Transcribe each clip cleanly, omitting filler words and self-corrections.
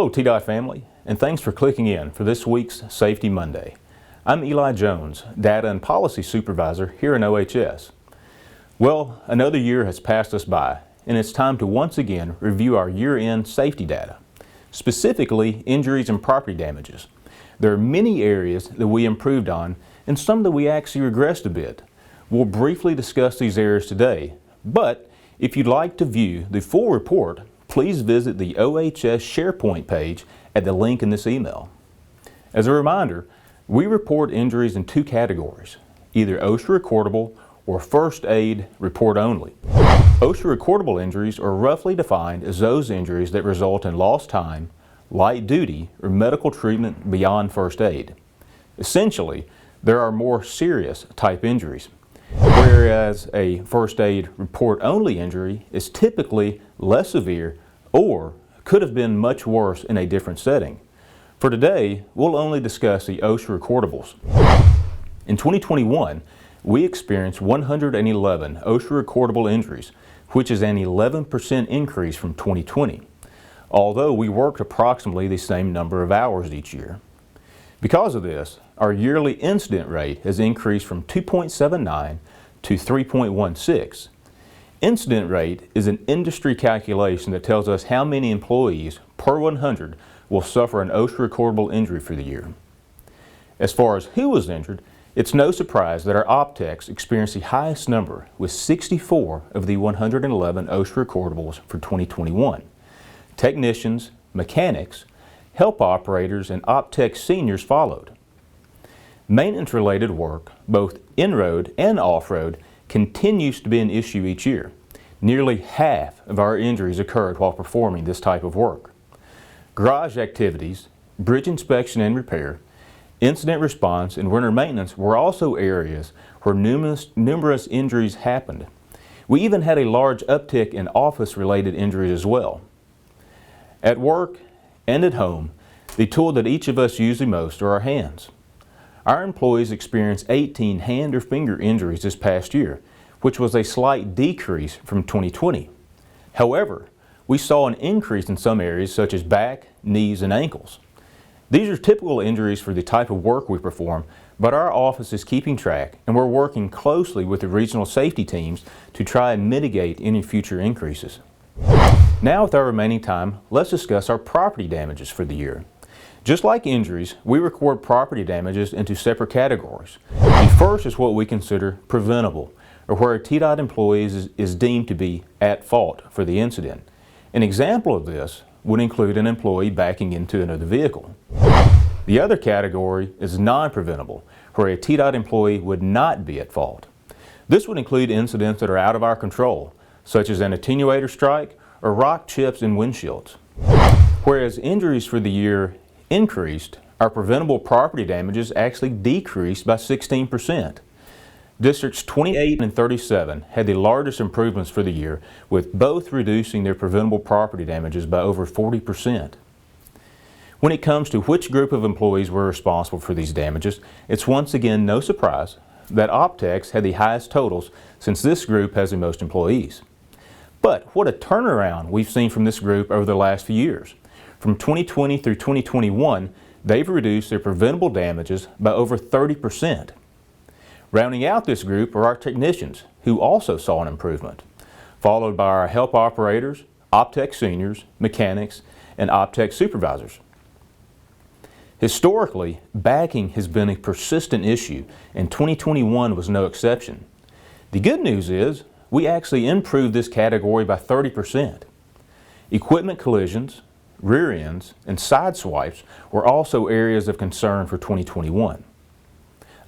Hello TDOT family, and thanks for clicking in for this week's Safety Monday. I'm Eli Jones, Data and Policy Supervisor here in OHS. Well, another year has passed us by, and it's time to once again review our year-end safety data, specifically injuries and property damages. There are many areas that we improved on, and some that we actually regressed a bit. We'll briefly discuss these areas today, but if you'd like to view the full report, please visit the OHS SharePoint page at the link in this email. As a reminder, we report injuries in two categories, either OSHA recordable or first aid report only. OSHA recordable injuries are roughly defined as those injuries that result in lost time, light duty, or medical treatment beyond first aid. Essentially, there are more serious type injuries, whereas a first aid report only injury is typically less severe or could have been much worse in a different setting. For today, we'll only discuss the OSHA recordables. In 2021, we experienced 111 OSHA recordable injuries, which is an 11% increase from 2020, although we worked approximately the same number of hours each year. Because of this, our yearly incident rate has increased from 2.79 to 3.16. Incident rate is an industry calculation that tells us how many employees per 100 will suffer an OSHA recordable injury for the year. As far as who was injured, it's no surprise that our optics experienced the highest number with 64 of the 111 OSHA recordables for 2021. Technicians, mechanics, help operators, and optech seniors followed. Maintenance-related work, both in-road and off-road, continues to be an issue each year. Nearly half of our injuries occurred while performing this type of work. Garage activities, bridge inspection and repair, incident response, and winter maintenance were also areas where numerous injuries happened. We even had a large uptick in office-related injuries as well. At work and at home, the tool that each of us use the most are our hands. Our employees experienced 18 hand or finger injuries this past year, which was a slight decrease from 2020. However, we saw an increase in some areas such as back, knees, and ankles. These are typical injuries for the type of work we perform, but our office is keeping track and we're working closely with the regional safety teams to try and mitigate any future increases. Now with our remaining time, let's discuss our property damages for the year. Just like injuries, we record property damages into separate categories. The first is what we consider preventable, or where a TDOT employee is deemed to be at fault for the incident. An example of this would include an employee backing into another vehicle. The other category is non-preventable, where a TDOT employee would not be at fault. This would include incidents that are out of our control, such as an attenuator strike or rock chips in windshields. Whereas injuries for the year increased, our preventable property damages actually decreased by 16%. Districts 28 and 37 had the largest improvements for the year, with both reducing their preventable property damages by over 40%. When it comes to which group of employees were responsible for these damages, it's once again no surprise that optechs had the highest totals since this group has the most employees. But what a turnaround we've seen from this group over the last few years. From 2020 through 2021, they've reduced their preventable damages by over 30%. Rounding out this group are our technicians, who also saw an improvement, followed by our help operators, optech seniors, mechanics, and optech supervisors. Historically, backing has been a persistent issue, and 2021 was no exception. The good news is, we actually improved this category by 30%. Equipment collisions, rear ends, and side swipes were also areas of concern for 2021.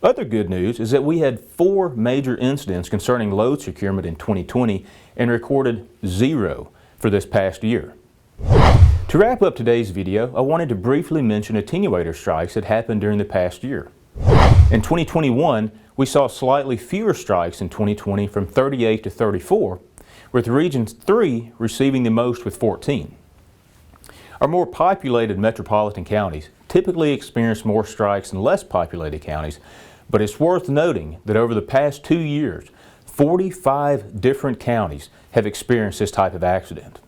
Other good news is that we had 4 major incidents concerning load securement in 2020 and recorded 0 for this past year. To wrap up today's video, I wanted to briefly mention attenuator strikes that happened during the past year. In 2021, we saw slightly fewer strikes in 2020 from 38 to 34, with Region 3 receiving the most with 14. Our more populated metropolitan counties typically experience more strikes than less populated counties, but it's worth noting that over the past 2 years, 45 different counties have experienced this type of accident.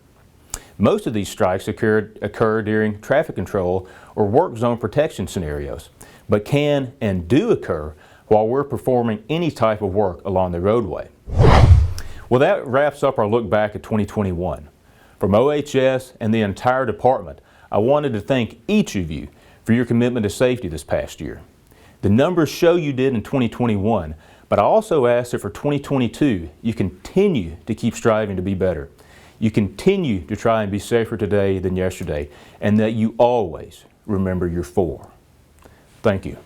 Most of these strikes occur during traffic control or work zone protection scenarios, but can and do occur while we're performing any type of work along the roadway. Well, that wraps up our look back at 2021. From OHS and the entire department, I wanted to thank each of you for your commitment to safety this past year. The numbers show you did in 2021, but I also ask that for 2022, you continue to keep striving to be better. You continue to try and be safer today than yesterday, and that you always remember your 4. Thank you.